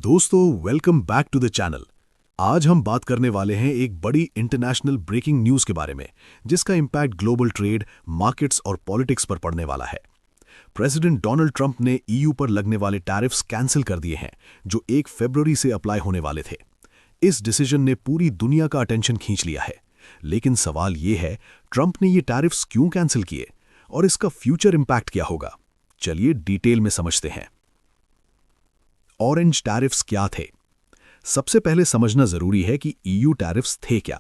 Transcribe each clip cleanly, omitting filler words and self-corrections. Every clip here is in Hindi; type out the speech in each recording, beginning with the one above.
दोस्तों welcome back to the channel. आज हम बात करने वाले हैं एक बड़ी इंटरनेशनल ब्रेकिंग न्यूज़ के बारे में जिसका इम्पैक्ट ग्लोबल ट्रेड, मार्केट्स और पॉलिटिक्स पर पड़ने वाला है। प्रेसिडेंट डोनाल्ड ट्रंप ने ईयू पर लगने वाले टैरिफ्स कैंसिल कर दिए हैं जो 1 फरवरी से अप्लाई होने वाले थे। इस डिसीजन ने पूरी दुनिया का अटेंशन खींच लिया है, लेकिन सवाल ये है ट्रंप ने ये टैरिफ्स क्यों कैंसिल किए और इसका फ्यूचर इम्पैक्ट क्या होगा। चलिए डिटेल में समझते हैं। ऑरेंज टैरिफ्स क्या थे? सबसे पहले समझना जरूरी है कि ईयू टैरिफ्स थे क्या।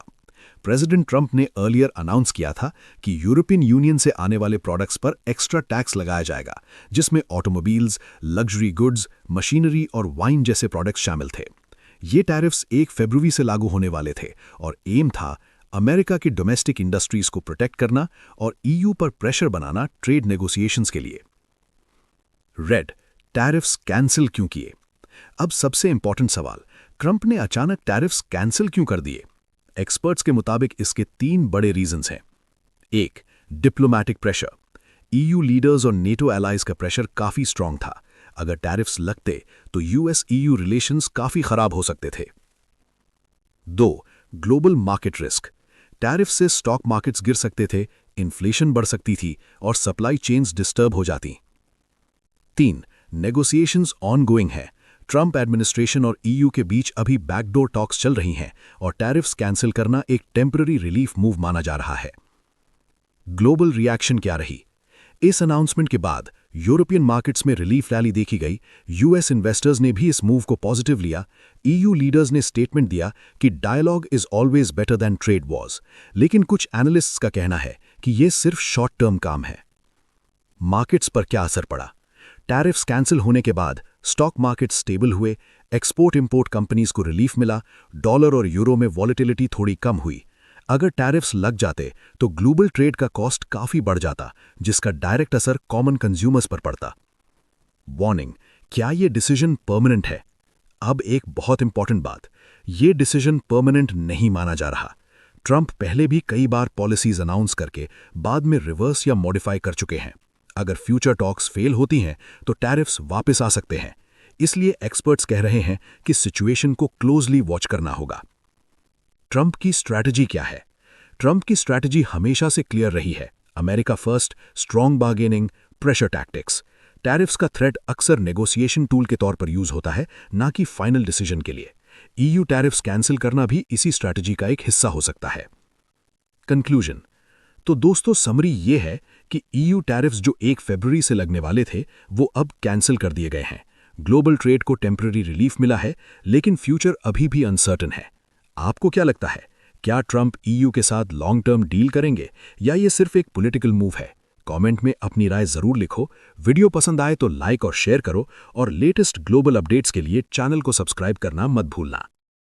प्रेसिडेंट ट्रंप ने अर्लियर अनाउंस किया था कि यूरोपियन यूनियन से आने वाले प्रोडक्ट्स पर एक्स्ट्रा टैक्स लगाया जाएगा, जिसमें ऑटोमोबाइल्स, लग्जरी गुड्स, मशीनरी और वाइन जैसे प्रोडक्ट्स शामिल थे। ये टैरिफ्स 1 फरवरी से लागू होने वाले थे और एम था अमेरिका की डोमेस्टिक इंडस्ट्रीज को प्रोटेक्ट करना और ईयू पर प्रेशर बनाना ट्रेड नेगोशिएशंस के लिए। रेड टैरिफ्स कैंसिल क्यों किए? अब सबसे इंपॉर्टेंट सवाल, ट्रंप ने अचानक टैरिफ्स कैंसिल क्यों कर दिए? एक्सपर्ट्स के मुताबिक इसके 3 बड़े रीजंस हैं। 1. Diplomatic pressure. ईयू लीडर्स और नेटो एलाइज का प्रेशर काफी स्ट्रांग था। अगर टैरिफ्स लगते तो यूएस ईयू रिलेशंस काफी खराब हो सकते थे। 2. Global market risk. टैरिफ से स्टॉक मार्केट्स गिर सकते थे, इन्फ्लेशन बढ़ सकती थी और सप्लाई चेन्स डिस्टर्ब हो जाती। 3. नेगोशिएशंस ऑनगोइंग है। ट्रंप एडमिनिस्ट्रेशन और ईयू के बीच अभी बैकडोर टॉक्स चल रही हैं और टैरिफ्स कैंसिल करना एक टेम्पररी रिलीफ मूव माना जा रहा है। ग्लोबल रिएक्शन क्या रही? इस अनाउंसमेंट के बाद यूरोपियन मार्केट्स में रिलीफ रैली देखी गई। यूएस इन्वेस्टर्स ने भी इस मूव को पॉजिटिव लिया। ईयू लीडर्स ने स्टेटमेंट दिया कि dialogue is always better than trade wars, लेकिन कुछ एनालिस्ट्स का कहना है कि यह सिर्फ शॉर्ट टर्म काम है। मार्केट्स पर क्या असर पड़ा? टैरिफ्स कैंसिल होने के बाद स्टॉक मार्केट स्टेबल हुए, एक्सपोर्ट इंपोर्ट कंपनीज को रिलीफ मिला, डॉलर और यूरो में वॉलेटिलिटी थोड़ी कम हुई। अगर टैरिफ्स लग जाते तो ग्लोबल ट्रेड का कॉस्ट काफी बढ़ जाता, जिसका डायरेक्ट असर कॉमन कंज्यूमर्स पर पड़ता। वार्निंग, क्या ये डिसीजन परमानेंट है? अब एक बहुत इंपॉर्टेंट बात, ये डिसीजन परमानेंट नहीं माना जा रहा। ट्रंप पहले भी कई बार पॉलिसीज अनाउंस करके बाद में रिवर्स या मॉडिफाई कर चुके हैं। अगर फ्यूचर टॉक्स फेल होती हैं तो टैरिफ्स वापस आ सकते हैं। इसलिए एक्सपर्ट्स कह रहे हैं कि सिचुएशन को क्लोजली वॉच करना होगा। ट्रंप की स्ट्रैटेजी क्या है? ट्रंप की स्ट्रैटेजी हमेशा से क्लियर रही है, America first, strong bargaining, pressure tactics. Tariffs का थ्रेट अक्सर नेगोशिएशन टूल के तौर पर यूज होता है, ना कि फाइनल डिसीजन के लिए। ईयू टैरिफ्स कैंसिल करना भी इसी स्ट्रैटेजी का एक हिस्सा हो सकता है। कंक्लूजन, तो दोस्तों समरी ये है कि ईयू टैरिफ्स जो 1 फरवरी से लगने वाले थे वो अब कैंसिल कर दिए गए हैं। ग्लोबल ट्रेड को टेम्पररी रिलीफ मिला है, लेकिन फ्यूचर अभी भी अनसर्टन है। आपको क्या लगता है, क्या ट्रंप ईयू के साथ लॉन्ग टर्म डील करेंगे या ये सिर्फ एक पॉलिटिकल मूव है? कमेंट में अपनी राय जरूर लिखो। वीडियो पसंद आए तो लाइक और शेयर करो और लेटेस्ट ग्लोबल अपडेट्स के लिए चैनल को सब्सक्राइब करना मत भूलना।